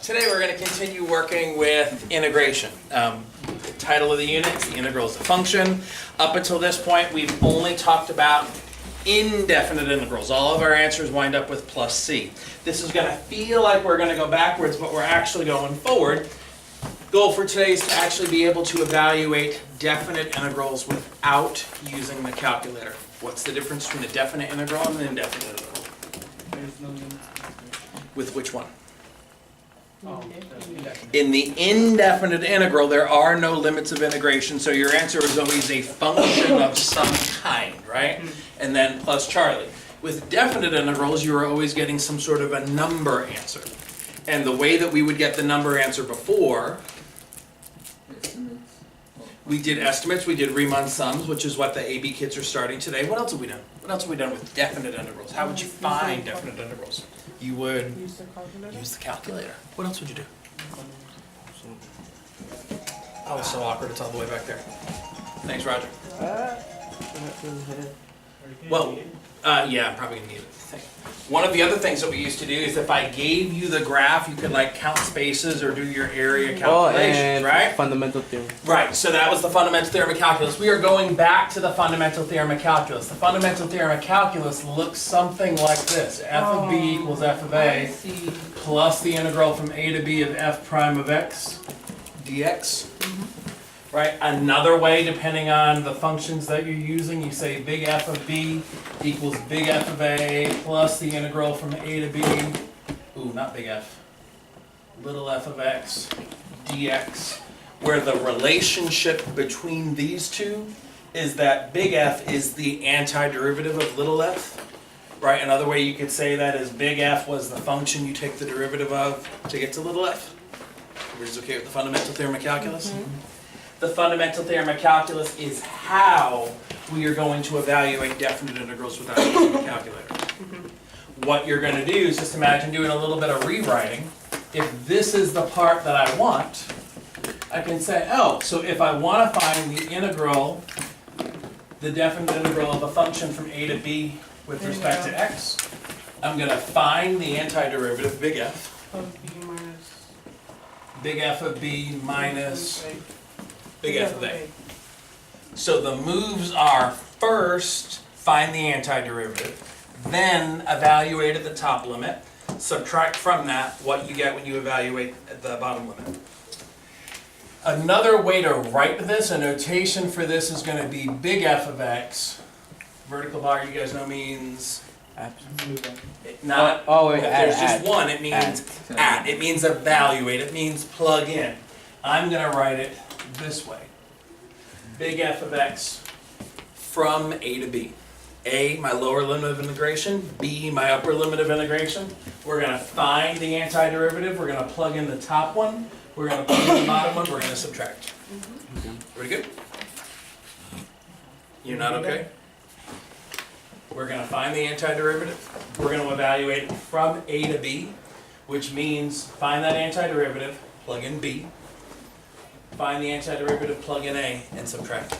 today we're going to continue working with integration. The title of the unit is the integral is a function. Up until this point, we've only talked about indefinite integrals. All of our answers wind up with plus c. This is going to feel like we're going to go backwards, but we're actually going forward. Goal for today is to actually be able to evaluate definite integrals without using the calculator. What's the difference between a definite integral and an indefinite integral? There's no limit. With which one? Oh, that's indefinite. In the indefinite integral, there are no limits of integration, so your answer is always a function of some kind, right? And then plus Charlie. With definite integrals, you are always getting some sort of a number answer. And the way that we would get the number answer before, we did estimates, we did Riemann sums, which is what the AB kids are starting today. What else have we done? What else have we done with definite integrals? How would you find definite integrals? You would Use the calculator. use the calculator. What else would you do? Oh, it's so awkward. It's all the way back there. Thanks, Roger. Well, yeah, I'm probably gonna need it. One of the other things that we used to do is if I gave you the graph, you could like count spaces or do your area calculations, right? Fundamental theorem. Right, so that was the fundamental theorem of calculus. We are going back to the fundamental theorem of calculus. The fundamental theorem of calculus looks something like this. F of b equals f of a plus the integral from a to b of f prime of x dx. Right, another way, depending on the functions that you're using, you say big F of b equals big F of a plus the integral from a to b, ooh, not big F, little f of x dx, where the relationship between these two is that big F is the antiderivative of little f, right? Another way you could say that is big F was the function you take the derivative of to get to little f. Everybody's okay with the fundamental theorem of calculus? The fundamental theorem of calculus is how we are going to evaluate definite integrals without using a calculator. What you're going to do is just imagine doing a little bit of rewriting. If this is the part that I want, I can say, oh, so if I want to find the integral, the definite integral of a function from a to b with respect to x, I'm going to find the antiderivative, big F, Of b minus. big F of b minus big F of a. So the moves are first find the antiderivative, then evaluate at the top limit, subtract from that what you get when you evaluate at the bottom limit. Another way to write this, a notation for this is going to be big F of x, vertical bar you guys know means not, wait, if there's add, just one, it means at, it means evaluate, it means plug in. I'm going to write it this way. Big F of x from a to b. A, my lower limit of integration. B, my upper limit of integration. We're going to find the antiderivative. We're going to plug in the top one. We're going to plug in the bottom one. We're going to subtract. Pretty good? You're not okay? We're going to find the antiderivative. We're going to evaluate it from a to b, which means find that antiderivative, plug in b. Find the antiderivative, plug in a, and subtract.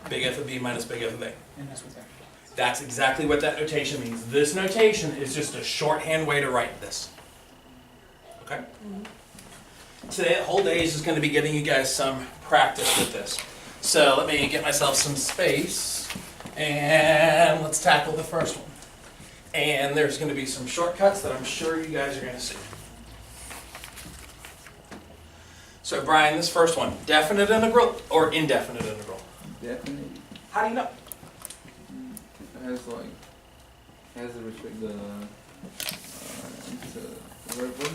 Big F of b minus big F of a. And that's what that. That's exactly what that notation means. This notation is just a shorthand way to write this. Okay? Today, the whole day is just going to be getting you guys some practice with this. So let me get myself some space, and let's tackle the first one. And there's going to be some shortcuts that I'm sure you guys are going to see. So Brian, this first one, definite integral or indefinite integral? Definitely. How do you know? It has to respect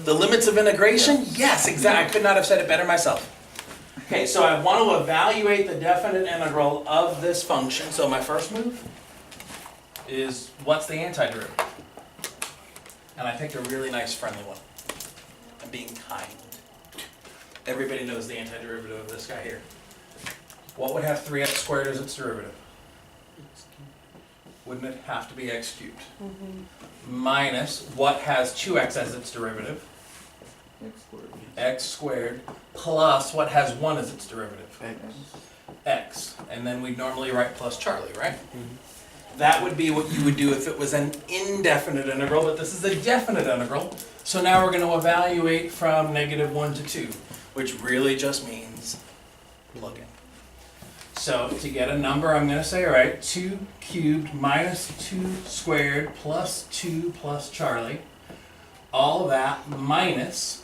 The limits of integration? Yes, exactly. I could not have said it better myself. Okay, so I want to evaluate the definite integral of this function. So my first move is what's the antiderivative? And I picked a really nice friendly one. I'm being kind. Everybody knows the antiderivative of this guy here. What would have 3x squared as its derivative? Wouldn't it have to be x cubed? Minus what has 2x as its derivative? X squared. X squared plus what has 1 as its derivative? X. And then we'd normally write plus Charlie, right? That would be what you would do if it was an indefinite integral, but this is a definite integral. So now we're going to evaluate from -1 to 2, which really just means plug in. So to get a number, I'm going to say, all right, 2 cubed minus 2 squared plus 2 plus Charlie. All of that minus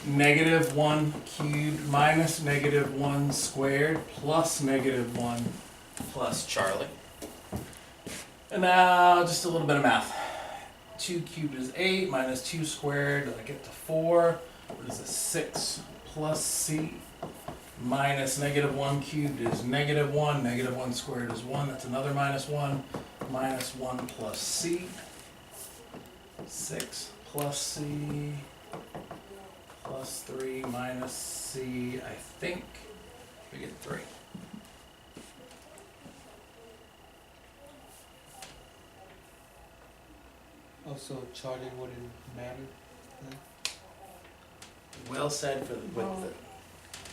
-1 cubed minus -1 squared plus -1 plus Charlie. And now just a little bit of math. 2 cubed is 8 minus 2 squared, I get to 4. What is this? 6 plus C minus -1 cubed is -1. -1 squared is 1. That's another -1. -1 plus C. 6 plus C plus 3 minus C. I think we get 3. Also, Charlie wouldn't matter. Well said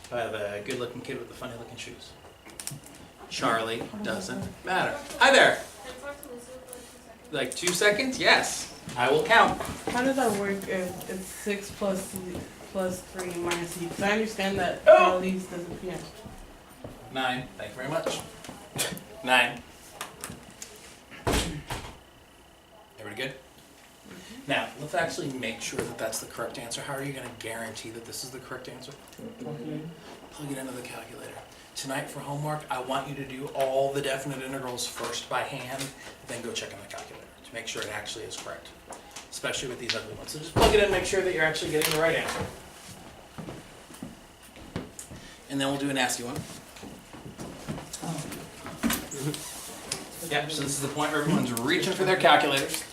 by the good-looking kid with the funny-looking shoes. Charlie doesn't matter. Hi there. Like 2 seconds? Yes. I will count. How does that work if it's 6 plus C plus 3 minus C? Because I understand that Oh. Charlie's doesn't, yeah. 9. Thank you very much. 9. Everybody good? Now, let's actually make sure that that's the correct answer. How are you going to guarantee that this is the correct answer? Plug it into the calculator. Tonight for homework, I want you to do all the definite integrals first by hand, then go check on the calculator to make sure it actually is correct, especially with these ugly ones. So just plug it in and make sure that you're actually getting the right answer. And then we'll do a nasty one. Yep, so this is the point where everyone's reaching for their calculators.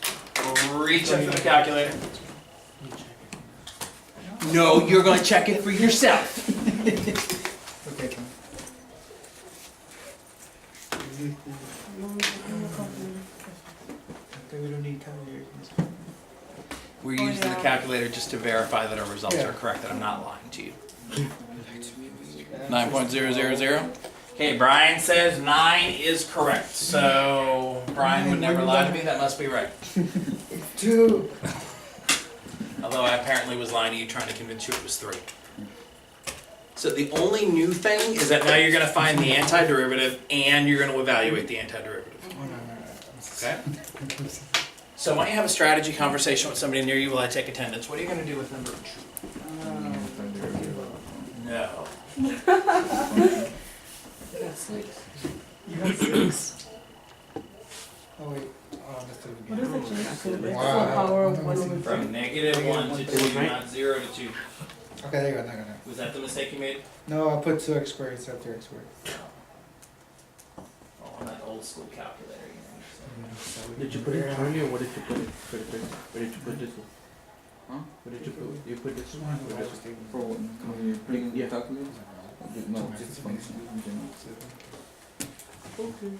Reaching for the calculator. No, you're going to check it for yourself. Okay, fine. We don't need calculators. We're using the calculator just to verify that our results are correct, that I'm not lying to you. 9.000. Okay, Brian says 9 is correct. So Brian would never lie to me. That must be right. 2. Although I apparently was lying to you, trying to convince you it was 3. So the only new thing is that now you're going to find the antiderivative and you're going to evaluate the antiderivative. Okay? So why don't you have a strategy conversation with somebody near you while I take attendance? What are you going to do with number 2? No. You got 6. You got 6. Oh wait. Oh, that's the What is beginning. it? Just so it's Wow. the power of 1 over 3. From -1 to 2, not 0 to 2. Okay, there you go. No. Was that the mistake you made? No, I put 2x squared instead of 3x squared. Oh, on that old school calculator. Did you put it Charlie or what did you put it? Where did you put this one? Huh? Where did you put? You put this one? One Where was did you- For what? When you're putting in the Yeah. calculator? No, just the function in general. Okay.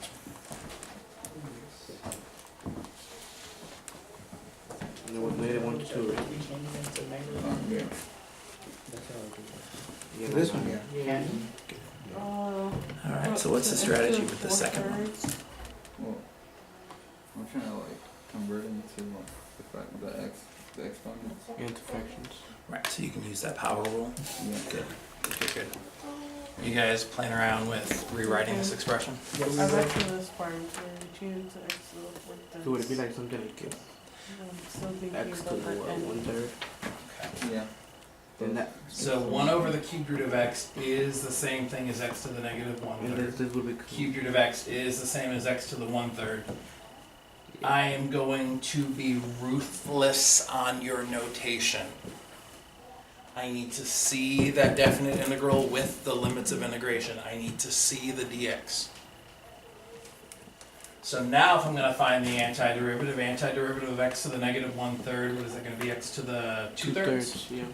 And it was -1 to 2, right? Yeah. Yeah, For this one, yeah. Alright, so what's the strategy with the second one? Well, I'm trying to like convert it into like the exponents. Into fractions. Right, so you can use that power rule. Yeah. Good. Good. You guys playing around with rewriting this expression? I like this part where we change to x with this. So would it be like something like this? I'm still thinking X to about the that end. 1/3? Okay. Yeah. Then that. So 1 over the cubed root of x is the same thing as x to the -1/3. And this would be Cubed root of x is the same as x to the 1/3. I am going to be ruthless on your notation. I need to see that definite integral with the limits of integration. I need to see the dx. So now if I'm going to find the antiderivative of x to the -1/3, what is that going to be, x to the 2/3? Yeah.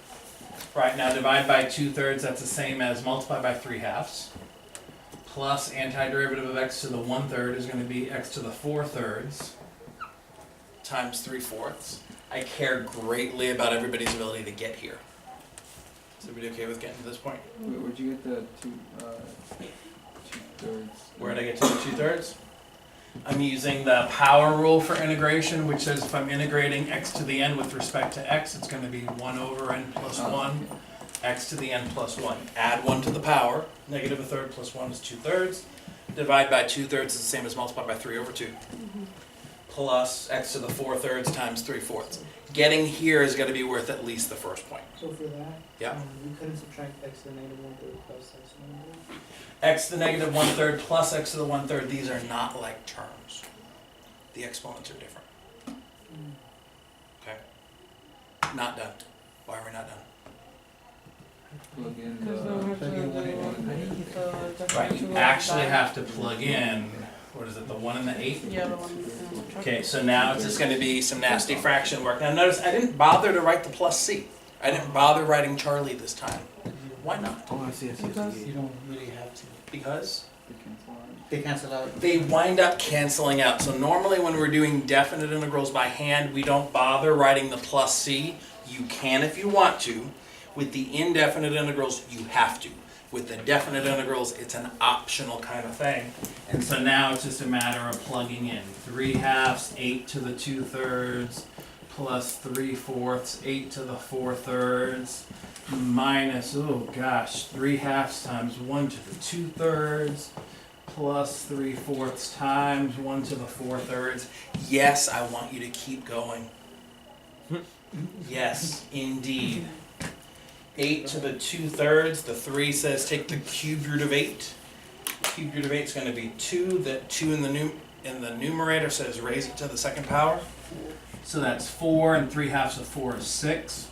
Right, now divide by 2/3, that's the same as multiply by 3/2. Plus antiderivative of x to the 1/3 is going to be x to the 4/3 times 3/4. I care greatly about everybody's ability to get here. Is everybody okay with getting to this point? Where'd you get the 2/3? Where did I get to the 2/3? I'm using the power rule for integration, which says if I'm integrating x to the n with respect to x, it's going to be 1 over n plus 1, x to the n plus 1. Add 1 to the power, negative a third plus 1 is 2/3. Divide by 2/3 is the same as multiply by 3 over 2. Plus x to the 4/3 times 3/4. Getting here is going to be worth at least the first point. So for that, Yeah. we couldn't subtract x to the negative 1/3 plus x to the 1/3? X to the negative 1/3 plus x to the 1/3, these are not like terms. The exponents are different. Okay? Not done. Why are we not done? Plug in Because then we have to Plug in do one the Right, you differential actually of have to plug in, what is it, the 1 and the 8? that. Yeah, the one. in the Okay, so now it's just gonna be some nasty fraction work. Now notice, I didn't bother to write the plus C. I didn't bother writing Charlie this time. Why not? Oh, I see. Because You don't really have to. Because They cancel out. they wind up canceling out. So normally when we're doing definite integrals by hand, we don't bother writing the plus C. You can if you want to. With the indefinite integrals, you have to. With the definite integrals, it's an optional kind of thing. And so now it's just a matter of plugging in. 3/2, 8 to the 2/3, plus 3/4, 8 to the 4/3, minus, oh gosh, 3/2 times 1 to the 2/3, plus 3/4 times 1 to the 4/3. Yes, I want you to keep going. Yes, indeed. 8 to the 2/3, the 3 says take the cube root of 8. Cube root of 8 is going to be 2. That 2 in the numerator says raise it to the second power. So that's 4, and 3/2 of 4 is 6.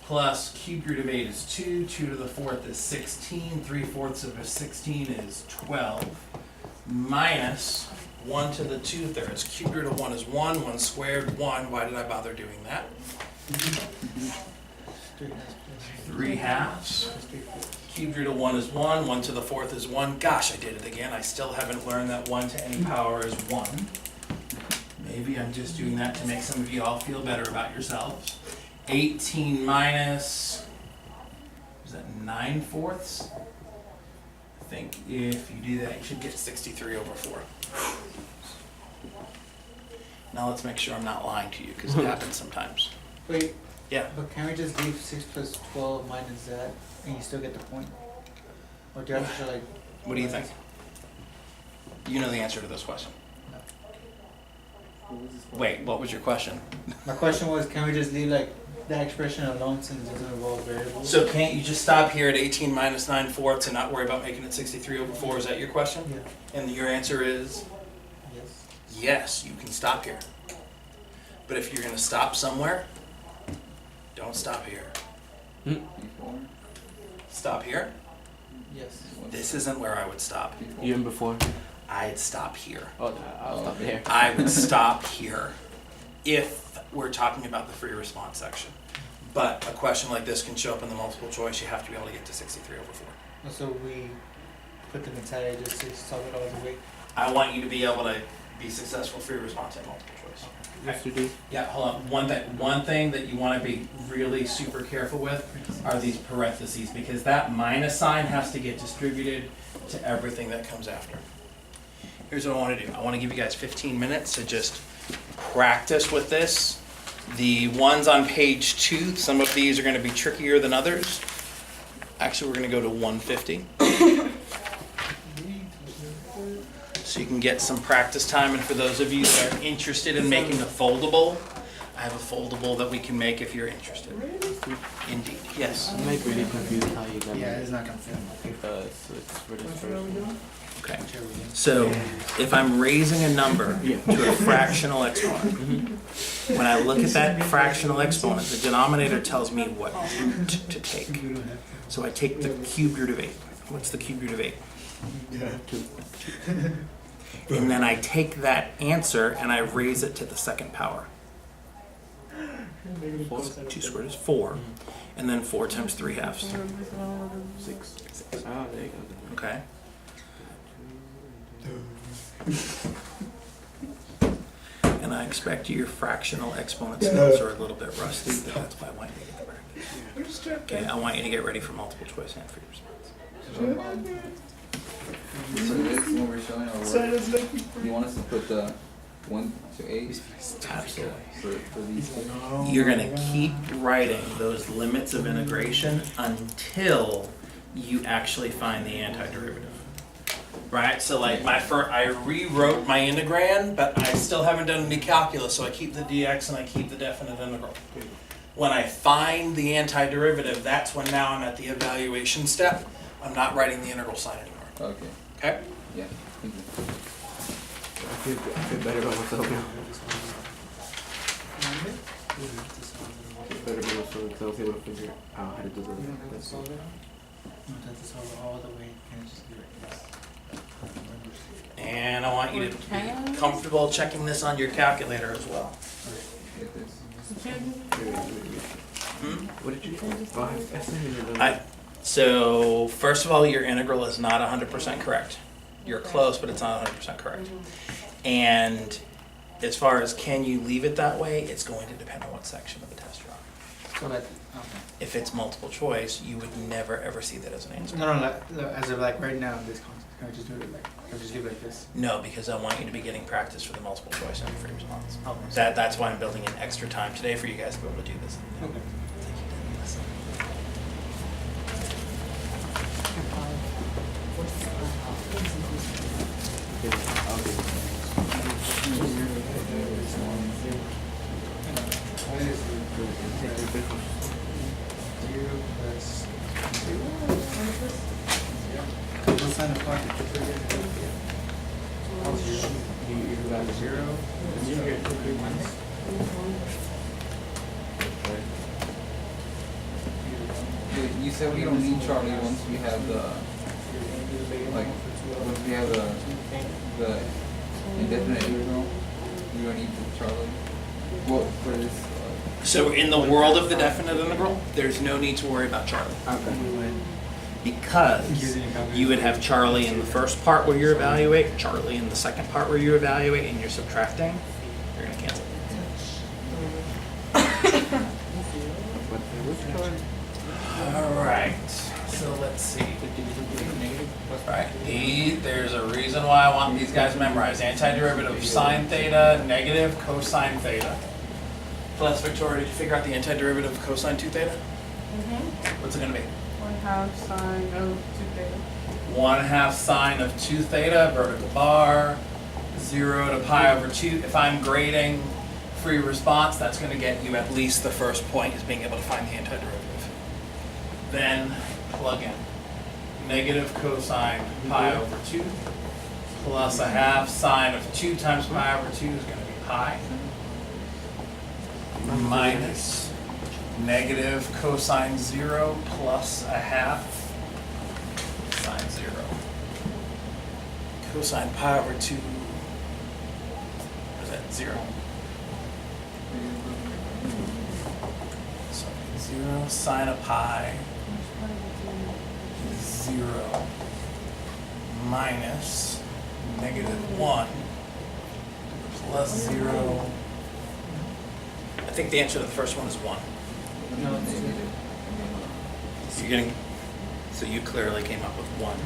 Plus cube root of 8 is 2. 2 to the 4th is 16. 3/4 of a 16 is 12. Minus 1 to the 2/3. Cube root of 1 is 1. 1 squared, 1. Why did I bother doing that? 3/2. Cube root of 1 is 1. 1 to the 4th is 1. Gosh, I did it again. I still haven't learned that 1 to any power is 1. Maybe I'm just doing that to make some of you all feel better about yourselves. 18 minus, is that 9/4? I think if you do that, you should get 63 over 4. Now let's make sure I'm not lying to you, because it happens sometimes. Wait, Yeah. but can we just leave 6 plus 12 minus that and you still get the point? Or do you have to show like. What do you think? You know the answer to this question. Wait, what was your question? My question was, can we just leave like that expression alone since it doesn't involve variables? So can't you just stop here at 18 minus 9/4 and not worry about making it 63 over 4? Is that your question? Yeah, And your answer is yes. yes, you can stop here. But if you're going to stop somewhere, don't stop here. Before. Stop here. Yes. This isn't where I would stop. Even before. I'd stop here. Oh, I'll stop there. I would stop here if we're talking about the free response section. But a question like this can show up in the multiple choice. You have to be able to get to 63 over 4. So we put them inside it just to solve it all the way. I want you to be able to be successful free response and multiple choice. Yes, you do. Yeah, hold on. One thing that you want to be really super careful with are these parentheses, because that minus sign has to get distributed to everything that comes after. Here's what I want to do. I want to give you guys 15 minutes to just practice with this. The ones on page 2, some of these are going to be trickier than others. Actually, we're going to go to 150. So you can get some practice time. And for those of you that are interested in making a foldable, I have a foldable that we can make if you're interested. Indeed. Yes. I'm like really confused how you got it's not gonna fit. so it's for this first. Okay. So if I'm raising a number to a fractional exponent, when I look at that fractional exponent, the denominator tells me what root to take. So I take the cube root of 8. What's the cube root of 8? And then I take that answer and I raise it to the second power. 2 squared is 4. And then 4 times 3/2. 6. Ah, there you go. Okay. And I expect your fractional exponent skills are a little bit rusty, but that's why I want you to get the practice. Okay, I want you to get ready for multiple choice and free response. So this is what we're showing, or what? Do you want us to put the 1 to 8 Absolutely. for these two? You're gonna keep writing those limits of integration until you actually find the antiderivative. Right, so like I rewrote my integral, but I still haven't done any calculus, so I keep the dx and I keep the definite integral. When I find the antiderivative, that's when now I'm at the evaluation step. I'm not writing the integral sign anymore. Okay. Okay? Yeah. Thank you. I feel better about myself now. I feel better about myself because I was able to figure out how to do You don't have to this. solve it? You don't have to solve it all the way, you can just do it this. And I want you to be comfortable checking this on your calculator as well. Get this. What did you get? Oh, I sent you the So, first of all, your integral is not 100% correct. You're close, but it's not 100% correct. And as far as can you leave it that way, it's going to depend on what section of the test you're on. So that, okay. If it's multiple choice, you would never ever see that as an answer. No, as of like right now, this concept, can I just do it like, can I just give it like this? No, because I want you to be getting practice for the multiple choice and free response. Oh, That's why I'm building in extra time today for you guys to be able to do this. okay. What sign of clock did you put in? You got a 0, and you get 2 minus. You said we don't need Charlie once we have the, like, once we have the indefinite integral. We don't need the Charlie. What for this? So in the world of the definite integral, there's no need to worry about Charlie. Okay. Because you would have Charlie in the first part where you evaluate, Charlie in the second part where you evaluate, and you're subtracting, you're gonna cancel. Alright, so let's see. Right, there's a reason why I want these guys memorized. Antiderivative of sine theta, negative cosine theta. Plus, Victoria, did you figure out the antiderivative of cosine 2 theta? What's it gonna be? 1/2 sine of 2 theta. 1/2 sine of 2 theta, vertical bar, 0 to pi over 2. If I'm grading free response, that's going to get you at least the first point, is being able to find the antiderivative. Then plug in. Negative cosine pi over 2 plus 1/2 sine of 2 times pi over 2 is going to be pi. Minus negative cosine 0 plus 1/2 sine 0. Cosine pi over 2, is that 0? So 0 sine of pi is 0 minus negative 1 plus 0. I think the answer to the first one is 1. No, it's 2. So you're getting, so you clearly came up with 1.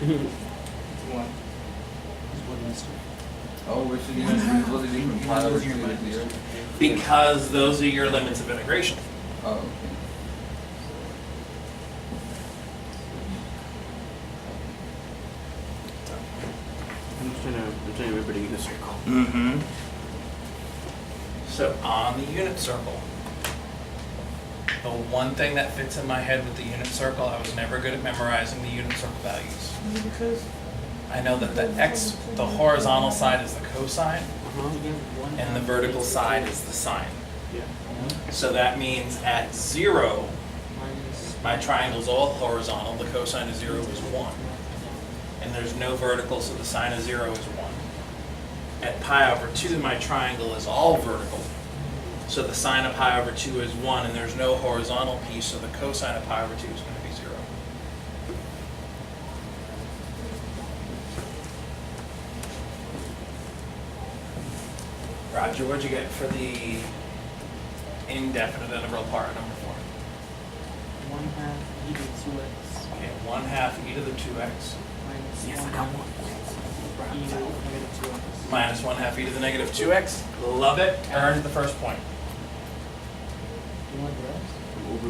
It's 1. It's 1 mystery. Oh, we're supposed to do from pi over 2 to 0. Because those are your limits of integration. Oh, okay. I'm trying to remember the unit circle. Mm-hmm. So on the unit circle, the one thing that fits in my head with the unit circle, I was never good at memorizing the unit circle values. Because I know that the horizontal side is the cosine, and the vertical side is the sine. Yeah. So that means at 0, Minus. my triangle's all horizontal, the cosine of 0 is 1. And there's no vertical, so the sine of 0 is 1. At pi over 2, my triangle is all vertical. So the sine of pi over 2 is 1, and there's no horizontal piece, so the cosine of pi over 2 is going to be 0. Roger, what'd you get for the indefinite integral part, number 4? 1/2 e to 2x. Okay, 1 half e to the 2x minus 1 half e to the negative 2x. Love it. Earned the first point.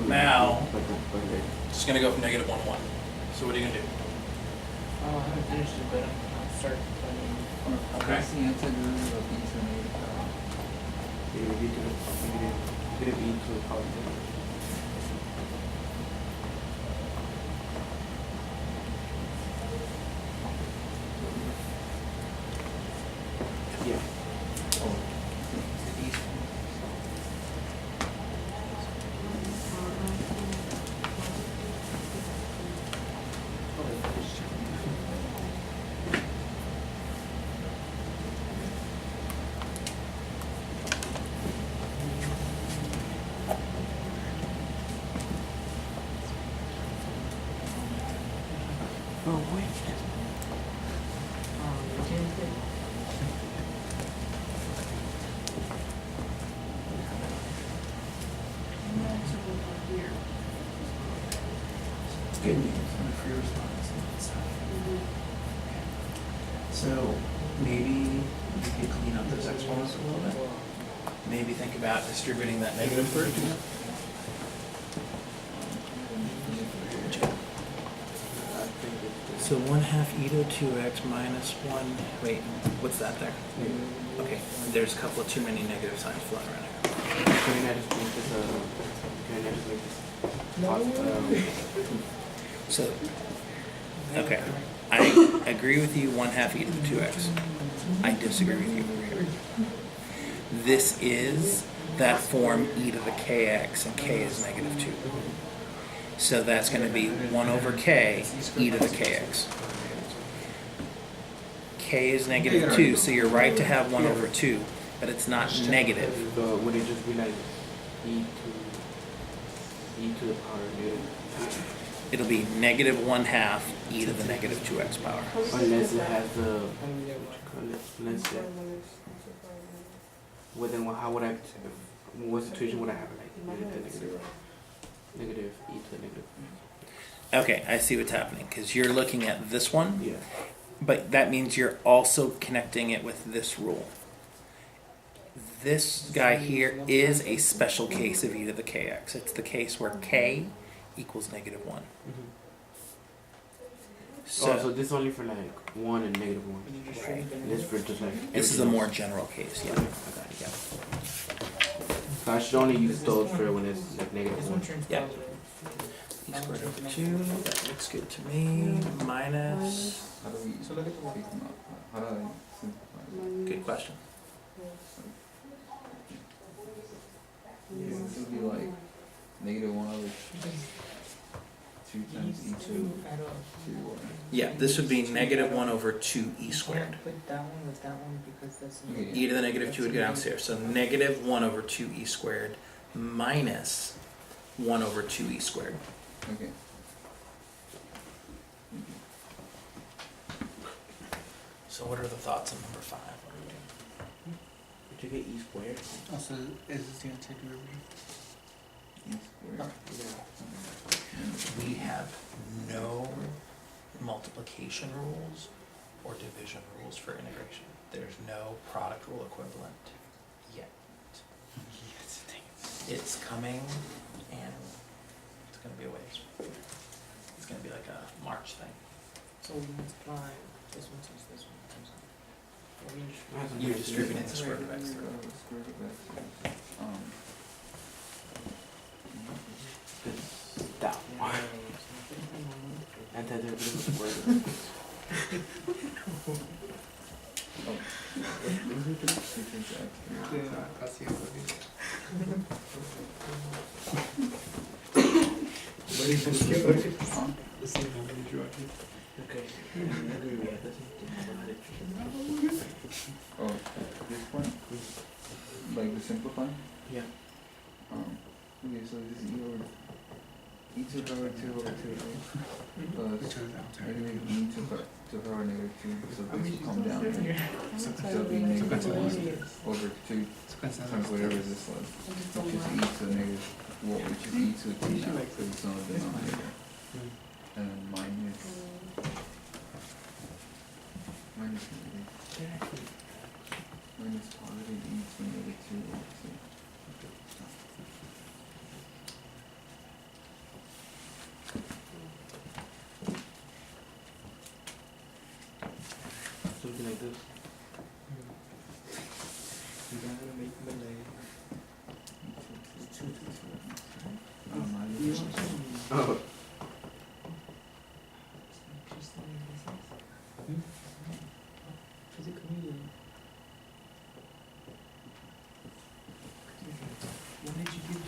Now, just going to go from negative 1, 1. So what are you going to do? Oh, I haven't finished it, but I'll start planning. Okay. What's the antiderivative of e to the negative power? Negative e to the power negative. Yeah. Oh, Oh wait. Good news on a free response and stuff. So maybe you could clean up those exponents a little bit. Maybe think about distributing that negative first. So 1 half e to 2x minus 1, wait, what's that there? Okay, there's a couple of too many negative signs floating around here. Can I just make this can I just make this So, okay, I agree with you 1 half e to the 2x. I disagree with you over here. This is that form e to the kx, and k is negative 2. So that's going to be 1 over k, e to the kx. K is negative 2, so you're right to have 1 over 2, but it's not negative. So would it just be like e to the power negative? It'll be negative 1 half e to the negative 2x power. Unless it has the unless it. Well then how would I what situation would I have like negative e to the negative? Okay, I see what's happening, because you're looking at this one, Yeah. but that means you're also connecting it with this rule. This guy here is a special case of e to the kx. It's the case where k equals negative 1. So this is only for like 1 and negative 1. Right. This for just like This is a everything more else. general case, yeah. Okay, I got it, yeah. So I should only use those for when it's like negative 1. Yeah. E squared over 2, that looks good to me, minus, how do we take them out? How do I simplify? good question. This would be like negative 1 over 2 times e to 2. Yeah, this would be negative 1 over 2 e squared. Put that one with that one because that's. Okay. E to the negative 2 would go downstairs. So negative 1 over 2 e squared minus 1 over 2 e squared. Okay. So what are the thoughts on number 5? Did you get e squared? Also, is this the antiderivative? E squared. We have no multiplication rules or division rules for integration. There's no product rule equivalent yet. It's coming, and it's going to be a ways. It's going to be like a March thing. So we multiply this one times this one times that. You're distributing the square root of x through. Square root of x. That one. And then there's a square root. Okay. Oh, this one? Like the simplify? Yeah. Okay, so this is e over e to the power 2 over 2, right? Plus negative e to the power negative 2, so this will come down, right? So it'll be negative 1 over 2 times whatever this was, which is e to the negative, well, which is e to the t now, because it's on the denominator. And minus positive e to negative 2 x. Something like this. You gotta make the leg. Minus Oh. She's a comedian. What did you give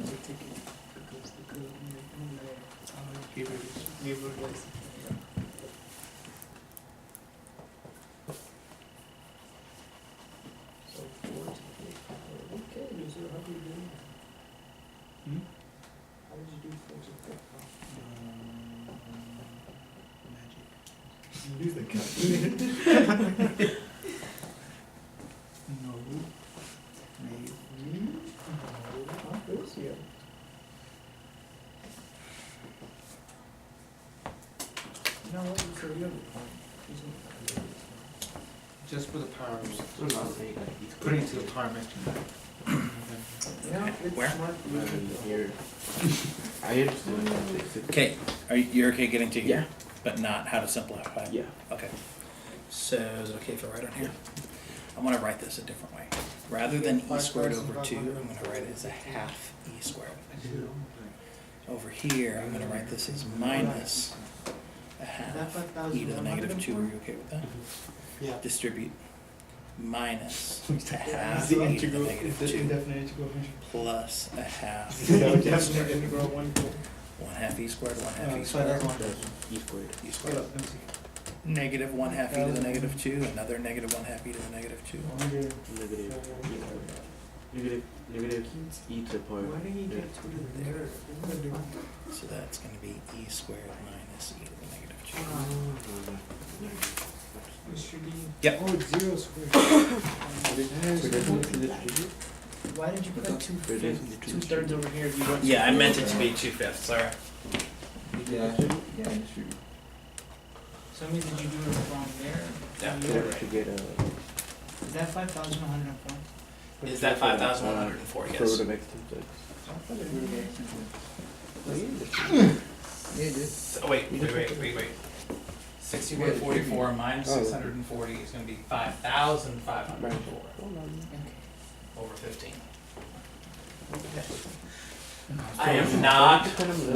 the ticket? Because the girl made no leg. Give her voice. So 4 to the 8 power. Okay, so how do you do that? How did you do 4 to the 5 power? Magic. Use the calculator. No. Maybe. No. Of course, yeah. You know what? So you have a point. Using the calculator. Just for the power. No, no, he's Putting it to the power metric. Yeah, it's Where? smart. here. I understand. Okay, you're okay getting to here? Yeah. But not how to simplify it? Yeah. Okay. So is it okay if I write on here? I want to write this a different way. Rather than e squared over 2, I'm going to write it as a half e squared. Over here, I'm going to write this as minus a half e to the negative 2. Are you okay with that? Yeah. Distribute minus a half The e to the integral, negative the 2 indefinite integral function. plus a half The indefinite integral 1 equal. 1 half e squared, 1 half e So squared. that's 1. E squared. E Hold squared. up, let me see. Negative 1 half e to the negative 2, another negative 1 half e to the negative 2. Negative e to the power. Why did you get 2 to the There. third? So that's going to be e squared minus e to the negative 2. Mr. D. Yep. Oh, it's 0 squared. Why did you put 2/5 over here? You want Yeah, I meant it to be 2/5, sorry. Yeah, distribute. So that means that you do it from there? Yeah. To get a. Is that 5,104? Is that 5,104? Yes. Derivative x times Yeah, it is. So, wait. 6144 minus 640 is going to be 5,504 over 15. I am not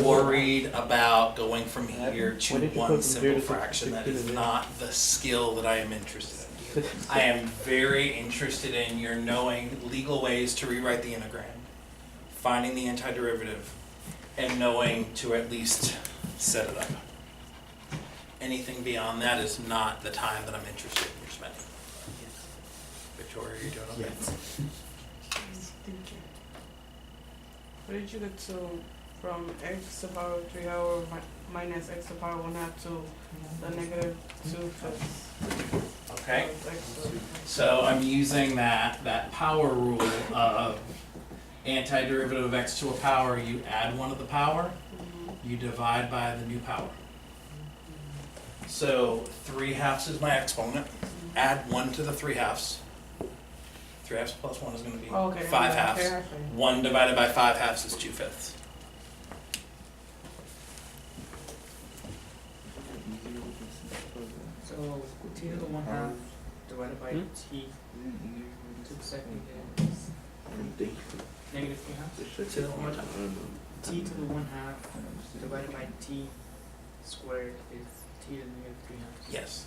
worried about going from here to one simple fraction. That is not the skill that I am interested in. I am very interested in your knowing legal ways to rewrite the integrand, finding the antiderivative, and knowing to at least set it up. Anything beyond that is not the time that I'm interested in your spending. Victoria, are you doing okay? Thank you. What did you get to from x to the power 3 over minus x to the power 1/2 to the negative 2/5? Okay. So I'm using that power rule of antiderivative of x to a power. You add 1 to the power, you divide by the new power. So 3/2 is my exponent. Add 1 to the 3/2. 3/2 plus 1 is going to be 5/2. 1 divided by 5/2 is 2/5. So t to the 1/2 divided by t to the second is negative 3/2. Say that one more time. T to the 1/2 divided by t squared is t to the negative 3/2. Yes.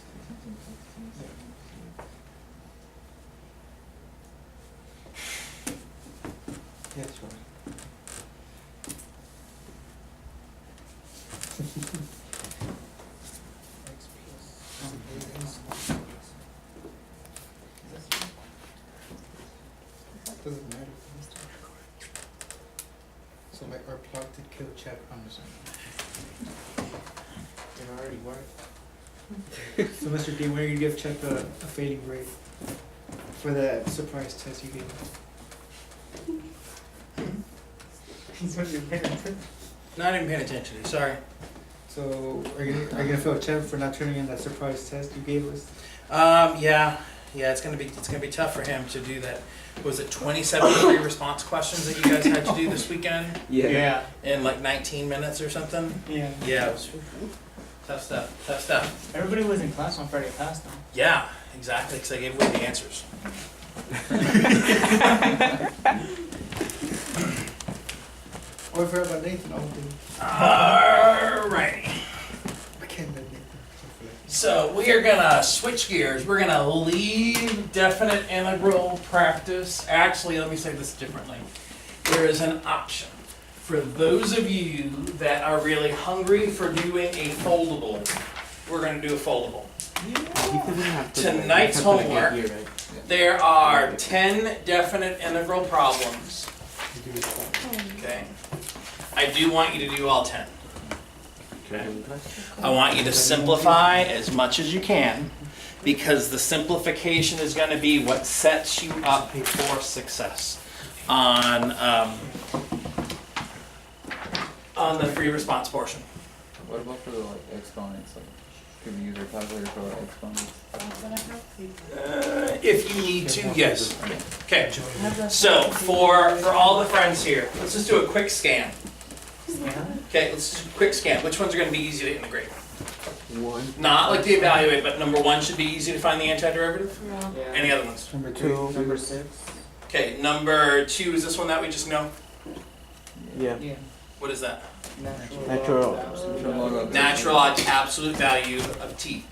Yes, right. X plus. Doesn't matter. So like our plot to kill check understand. It already worked. So Mr. D, when are you give check a failing grade for that surprise test you gave? He's what you're paying attention. Not even paying attention. Sorry. So are you gonna feel a check for not turning in that surprise test you gave us? Yeah, it's gonna be tough for him to do that. Was it 27 free response questions that you guys had to do this weekend Yeah. in like 19 minutes or something? Yeah. Yeah, it was tough stuff. Tough stuff. Everybody was in class on Friday past though. Yeah, exactly, because I gave away the answers. Oh, I forgot about Nathan. Oh, dude. Alrighty. I can't let Nathan. So we are gonna switch gears. We're gonna leave definite integral practice. Actually, let me say this differently. There is an option for those of you that are really hungry for doing a foldable. We're gonna do a foldable. Tonight's homework. There are 10 definite integral problems. Okay. I do want you to do all 10. Okay. I want you to simplify as much as you can, because the simplification is going to be what sets you up for success on the free response portion. What about for the like exponents? Like, could we use our calculator for like exponents? If you need to, yes. Okay. So for all the friends here, let's just do a quick scan. Okay, let's just do a quick scan. Which ones are going to be easy to integrate? One. Not like to evaluate, but number 1 should be easy to find the antiderivative. Yeah. Any other ones? Number Two. Number 6. Okay, number 2 is this one that we just know. Yeah. Yeah. What is that? Natural. Natural log absolute value of t.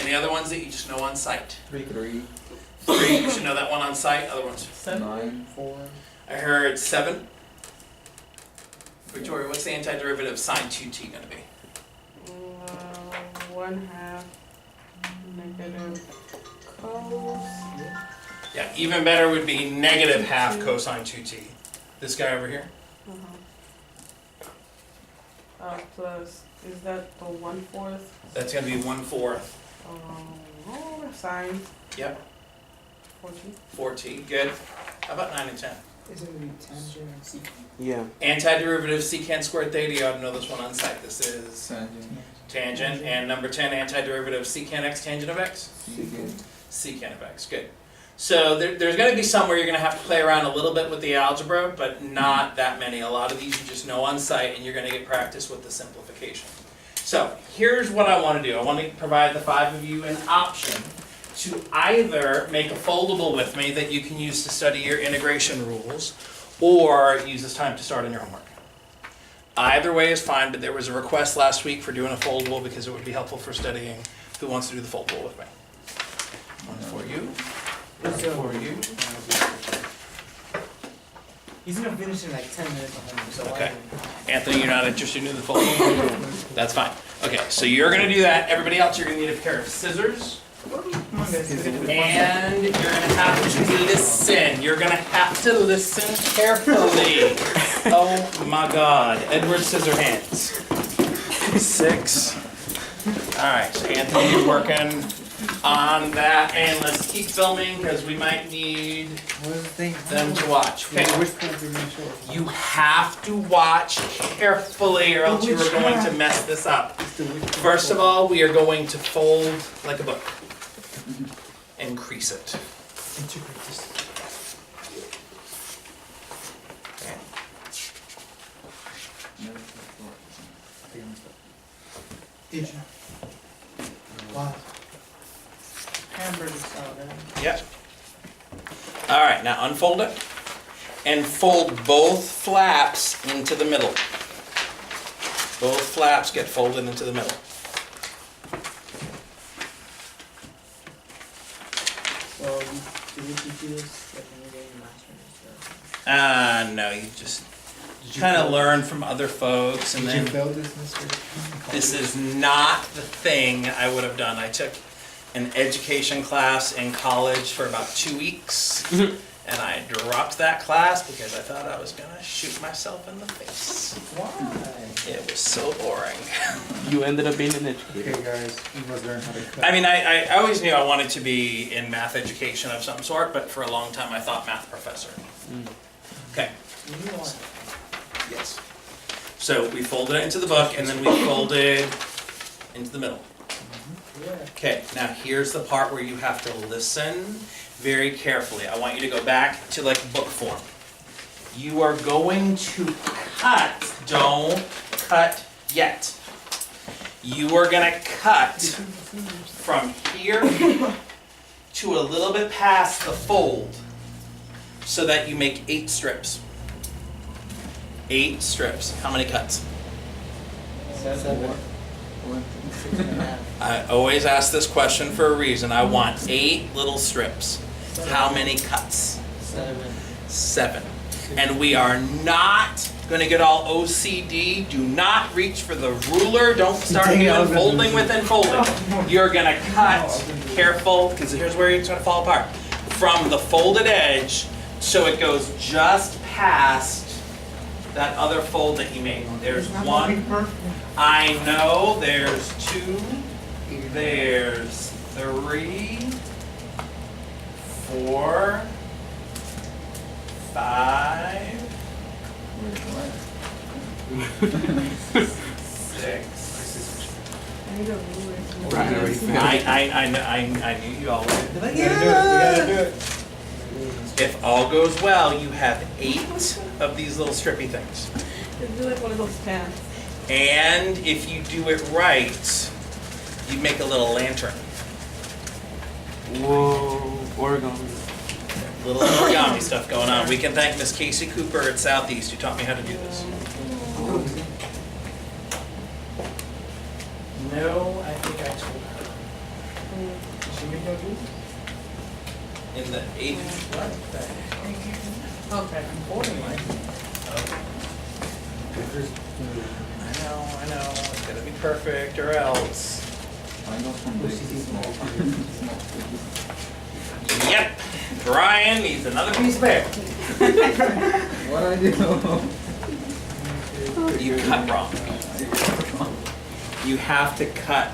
Any other ones that you just know on sight? 3, 3, you should know that one on sight. Other ones? 9, 4. I heard 7. Victoria, what's the antiderivative of sine 2t going to be? 1/2 negative cos. Yeah, even better would be negative half cosine 2t. This guy over here? Plus, is that the 1/4? That's going to be 1/4. Sine. Yep, 14. 4t. Good. How about 9 and 10? Is it gonna be tangent and secant? Yeah. Antiderivative secant squared theta. You ought to know this one on sight. This is tangent, tangent. And number 10, antiderivative secant x tangent of x? secant. Secant of x. Good. So there's going to be some where you're going to have to play around a little bit with the algebra, but not that many. A lot of these you just know on sight, and you're going to get practice with the simplification. So here's what I want to do. I want to provide the 5 of you an option to either make a foldable with me that you can use to study your integration rules, or use this time to start on your homework. Either way is fine, but there was a request last week for doing a foldable because it would be helpful for studying. Who wants to do the foldable with me? One for you. For you. He's gonna finish in like 10 minutes of homework, so Okay. Anthony, you're not interested in the foldable? That's fine. Okay, so you're going to do that. Everybody else, you're going to need a pair of scissors. Come on, guys. And you're going to have to listen. You're going to have to listen carefully. Oh my God. Edward Scissorhands. 6. All right, so Anthony, you're working on that. And let's keep filming because we might need them to watch. Okay. You have to watch carefully or else you are going to mess this up. First of all, we are going to fold like a book and crease it. Did you? Wow. Hamburger salad. Yep. All right, now unfold it and fold both flaps into the middle. Both flaps get folded into the middle. So, did we teach you this like when you were in last semester? No, you just kind of learn from other folks, and Did you then fail this semester? this is not the thing I would have done. I took an education class in college for about 2 weeks, and I dropped that class because I thought I was going to shoot myself in the face. Why? It was so boring. You ended up being an educator. Okay, guys, we must learn how to cut. I mean, I always knew I wanted to be in math education of some sort, but for a long time I thought math professor. Okay. You want Yes. So we folded it into the book, and then we folded into the middle. Yeah. Okay, now here's the part where you have to listen very carefully. I want you to go back to like book form. You are going to cut, don't cut yet. You are gonna cut from here to a little bit past the fold so that you make 8 strips. 8 strips. How many cuts? 7. I always ask this question for a reason. I want 8 little strips. How many cuts? 7. And we are not going to get all OCD. Do not reach for the ruler. Don't start doing folding within folding. You're going to cut, careful, because here's where it's going to fall apart. From the folded edge, so it goes just past that other fold that you made. There's 1. I know. There's 2. There's 3. 4. 5. 6. I need a ruler. I knew you all would. We gotta do it. If all goes well, you have 8 of these little strippy things. Just do like one of those pants. And if you do it right, you make a little lantern. Whoa, Oregon. Little origami stuff going on. We can thank Miss Casey Cooper at Southeast who taught me how to do this. No, I think I told her. She made no juice? In the 8th. What the heck? Okay. I'm holding mine. I know. It's gotta be perfect or else. Mine goes from big to small. Yep. Brian needs another piece of paper. What I do? You cut wrong. You have to cut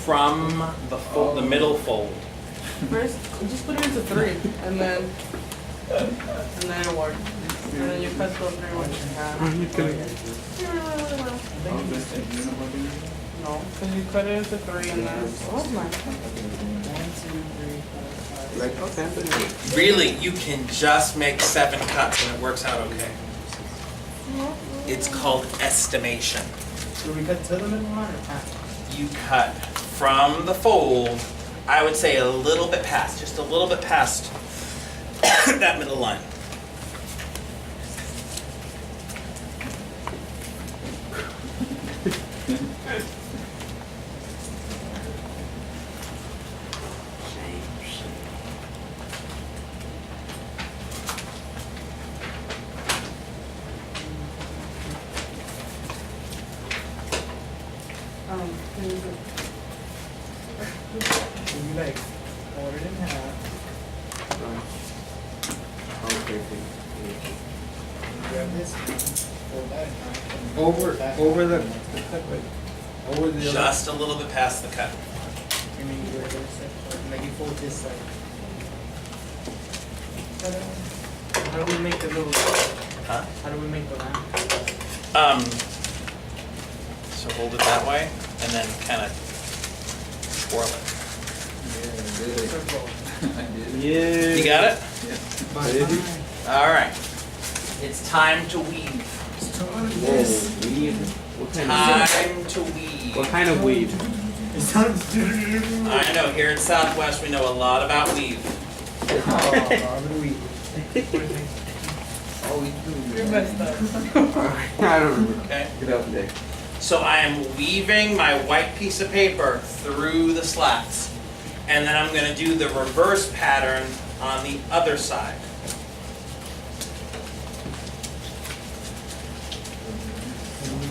from the fold, the middle fold. First, just put it into 3, and then it works. And then you cut those 3 ones in half. No, because you cut it into 3 and then. Oh my. 1, 2, 3, 4, 5. Like, okay. Really, you can just make 7 cuts and it works out okay. It's called estimation. So we cut to the middle line or past? You cut from the fold, I would say a little bit past, just a little bit past that middle line. Can you do- So you like fold it in half. Okay. You grab this one, fold that in half. and Over the other. Just a little bit past the cut. And then you do it this side. Like you fold this side. How do we make the little? Huh? How do we make the lamp? So hold it that way and then kind of twirl it. Yeah, I did it. Circle. I did it. Yeah. You got it? Bye. All right. It's time to weave. Whoa, weed. What kind of Time to weave. What kind of weed? It's time to I know, here in Southwest, we know a lot about weave. Oh, we do. You're messed up. I don't remember. Okay? Get out today. So I am weaving my white piece of paper through the slats. And then I'm gonna do the reverse pattern on the other side.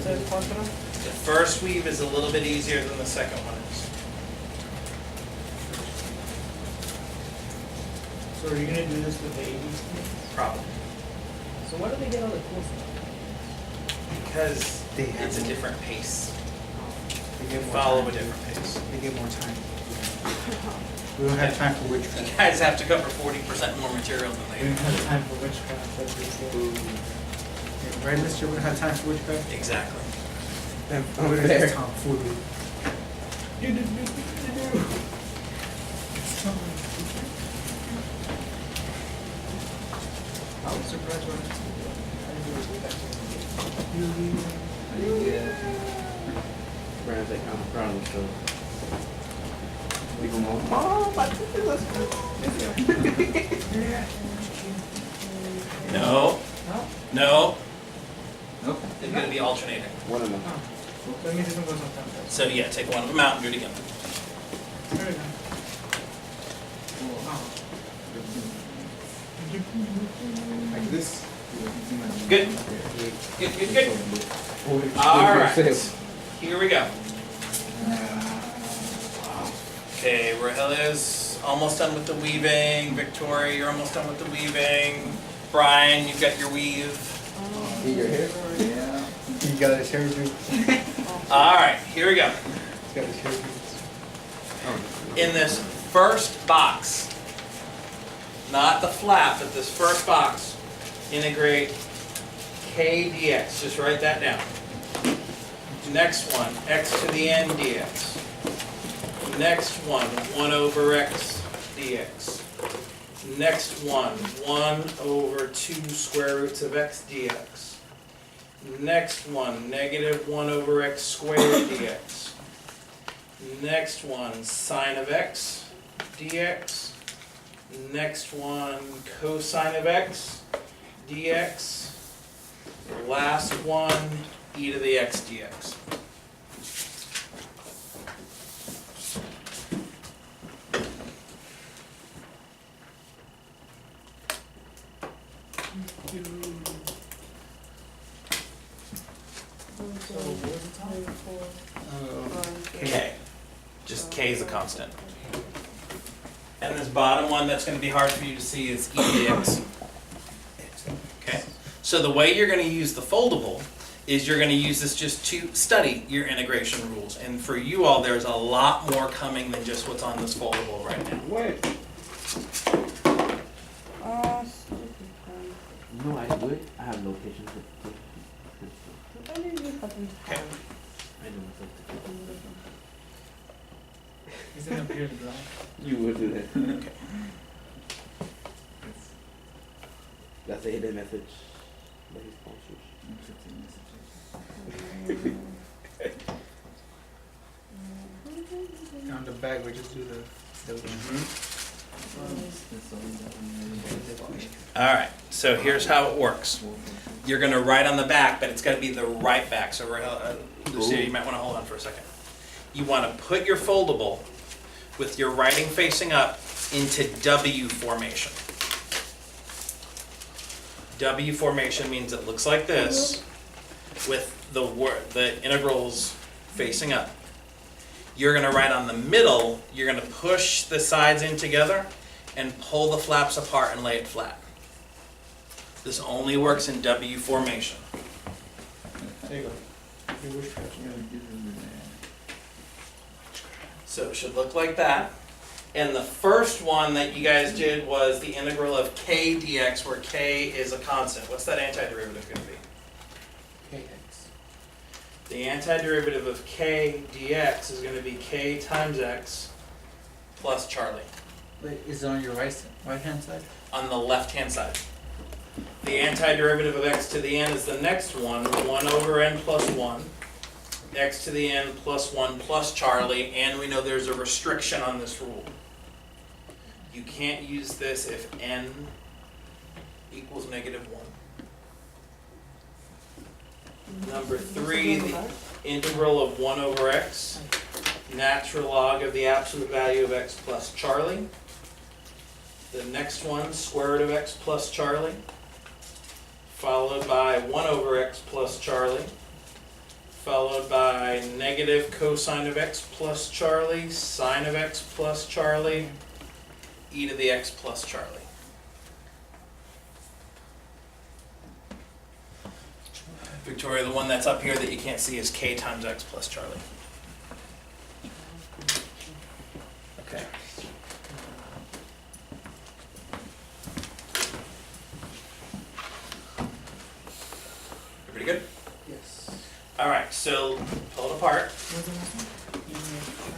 The first weave is a little bit easier than the second one is. So are you gonna do this with the 80s? Probably. So why do they get all the cool stuff? Because They have it's a more- different pace. They You get more follow a time. different pace. They get more time. We don't have time for You witchcraft. guys have to cover 40% more material than We they don't do. have time for witchcraft, that's what they say. Right, mister? We don't have time for witchcraft? Exactly. Then we're gonna Fair. just tomfoolery. I was surprised when I didn't do it back Brand's like, I'm proud of myself. We go, Mom, I think this is No. No. Nope. It's gonna be alternating. one of them. Let me do some goes on top. So yeah, take one of them out and do it again. Very nice. Like this. Good. Good, good. All right. Here we go. Okay, Rahelia's almost done with the weaving. Victoria, you're almost done with the weaving. Brian, you've got your weave. See your hair? Yeah. He got his hair boots. All right, here we go. He's got his hair boots. In this first box, not the flap, but this first box, integrate k dx. Just write that down. Next one, x to the n dx. Next one, 1 over x dx. Next one, 1 over 2 square roots of x dx. Next one, negative 1 over x squared dx. Next one, sine of x dx. Next one, cosine of x dx. Last one, e to the x dx. K. Just K is a constant. And this bottom one that's going to be hard for you to see is e to the x. Okay? So the way you're going to use the foldable is you're going to use this just to study your integration rules. And for you all, there's a lot more coming than just what's on this foldable right now. What? No, I do it. I have no patience with Okay. I know myself. Is it up here to draw? You would do that. Okay. That's a hidden message. That he sponsors. On the back, we just do the All right, so here's how it works. You're going to write on the back, but it's got to be the right back. So, Lucia, you might want to hold on for a second. You want to put your foldable with your writing facing up into W formation. W formation means it looks like this with the integrals facing up. You're going to write on the middle, you're going to push the sides in together and pull the flaps apart and lay it flat. This only works in W formation. There you go. So it should look like that. And the first one that you guys did was the integral of k dx, where k is a constant. What's that antiderivative going to be? KX. The antiderivative of k dx is going to be k times x plus Charlie Wait, is it on your right hand side? on the left-hand side. The antiderivative of x to the n is the next one, 1 over n plus 1. X to the n plus 1 plus Charlie, and we know there's a restriction on this rule. You can't use this if n equals -1. Number 3, the integral of 1 over x, natural log of the absolute value of x plus Charlie. The next one, square root of x plus Charlie, followed by 1 over x plus Charlie, followed by negative cosine of x plus Charlie, sine of x plus Charlie, e to the x plus Charlie. Victoria, the one that's up here that you can't see is k times x plus Charlie. Okay. Everybody good? Yes. All right, So pull it apart.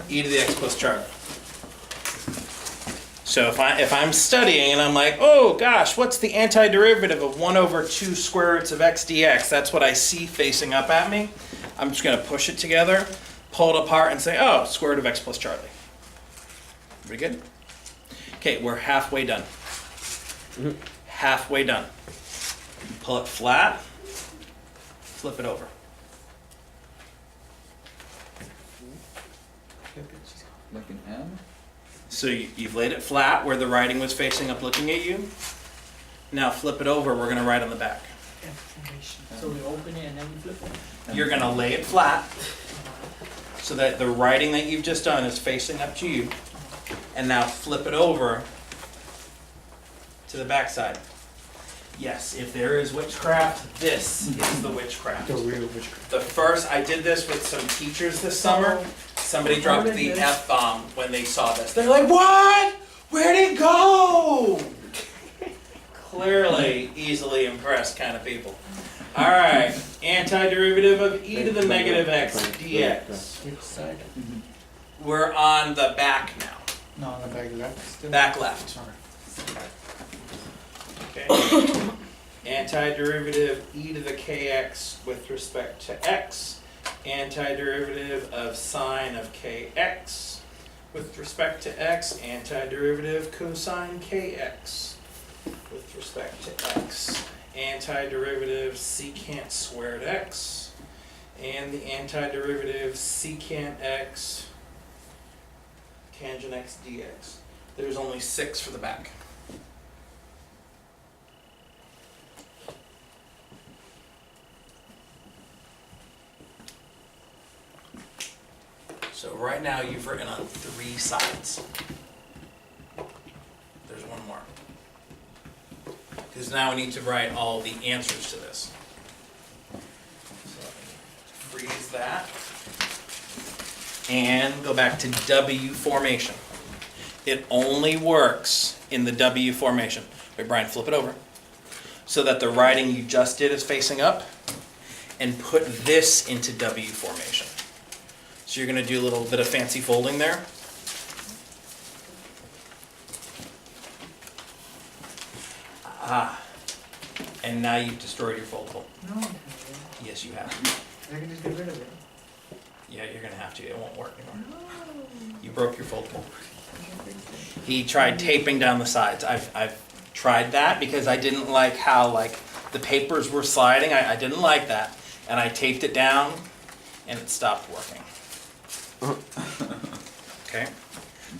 E to the x plus Charlie. So if I'm studying and I'm like, oh gosh, what's the antiderivative of 1 over 2 square roots of x dx? That's what I see facing up at me. I'm just going to push it together, pull it apart, and say, oh, square root of x plus Charlie. Pretty good? Okay, we're halfway done. Halfway done. Pull it flat, flip it over. Like an M? So you've laid it flat where the writing was facing up looking at you. Now flip it over, we're going to write on the back. So we open it and then we flip it. You're going to lay it flat so that the writing that you've just done is facing up to you. And now flip it over to the back side. Yes, if there is witchcraft, this is the witchcraft. The real witchcraft. The first, I did this with some teachers this summer. Somebody dropped the F-bomb when they saw this. They're like, what? Where'd it go? Clearly, easily impressed kind of people. All right, antiderivative of e to the negative x dx. Which side? We're on the back now. No, on the back left still? Back left. Okay. Antiderivative e to the kx with respect to x. Antiderivative of sine of kx with respect to x. Antiderivative cosine kx with respect to x. Antiderivative secant squared x. And the antiderivative secant x tangent x dx. There's only 6 for the back. So right now you've written on 3 sides. There's one more. Because now we need to write all the answers to this. So freeze that. And go back to W formation. It only works in the W formation. Wait, Brian, flip it over. So that the writing you just did is facing up. And put this into W formation. So you're going to do a little bit of fancy folding there. Ah. And now you've destroyed your foldable. No. Yes, you have. I can just get rid of it. Yeah, you're going to have to. It won't work anymore. You broke your foldable. He tried taping down the sides. I've tried that because I didn't like how the papers were sliding. I didn't like that. And I taped it down and it stopped working. Okay,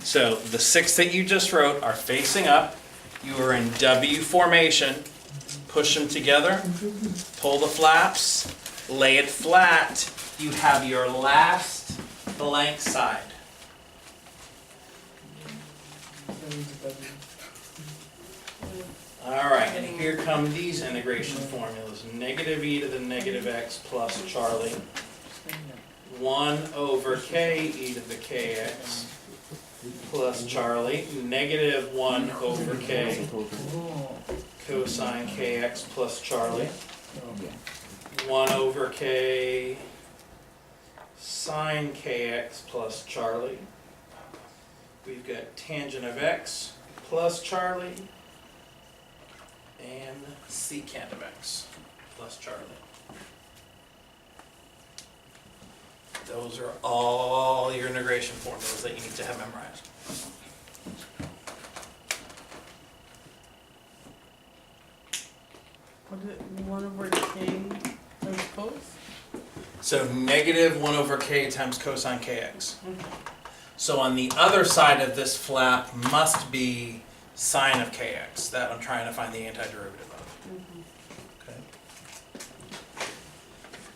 so the 6 that you just wrote are facing up. You are in W formation. Push them together. Pull the flaps. Lay it flat. You have your last blank side. All right, and here come these integration formulas. Negative e to the negative x plus Charlie. 1 over k e to the kx plus Charlie, negative 1 over k cosine kx plus Charlie, 1 over k sine kx plus Charlie. We've got tangent of x plus Charlie and secant of x plus Charlie. Those are all your integration formulas that you need to have memorized. What is it, 1 over k transpose? So negative 1 over k times cosine kx. So on the other side of this flap must be sine of kx that I'm trying to find the antiderivative of. Okay.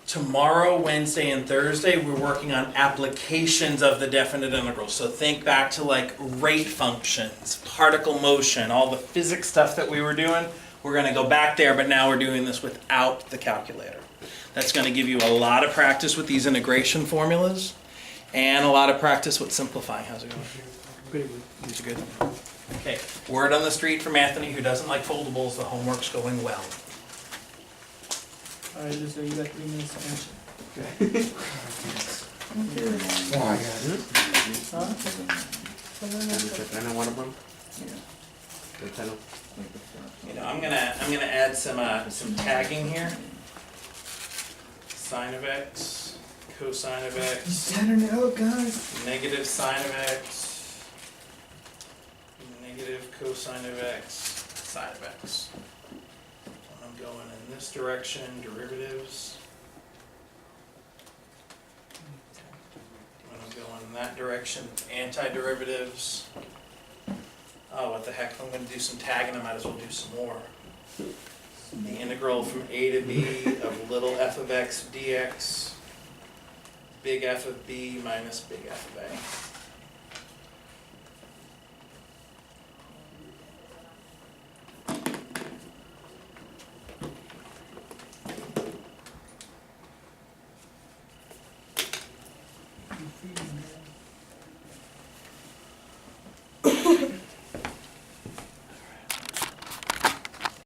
Tomorrow, Wednesday, and Thursday, we're working on applications of the definite integral. So think back to rate functions, particle motion, all the physics stuff that we were doing. We're going to go back there, but now we're doing this without the calculator. That's going to give you a lot of practice with these integration formulas and a lot of practice with simplifying. How's it going? Pretty good. These are good. Okay, word on the street from Anthony, who doesn't like foldables, the homework's going well. Alright, so you got 3 minutes to answer. You know, I'm gonna add some tagging here. Sine of x, cosine of x, Turning it out, guys. negative sine of x, negative cosine of x, sine of x. When I'm going in this direction, derivatives. When I'm going in that direction, antiderivatives. Oh, what the heck, if I'm gonna do some tagging, I might as well do some more. The integral from a to b of little f of x dx, big F of b minus big F of a.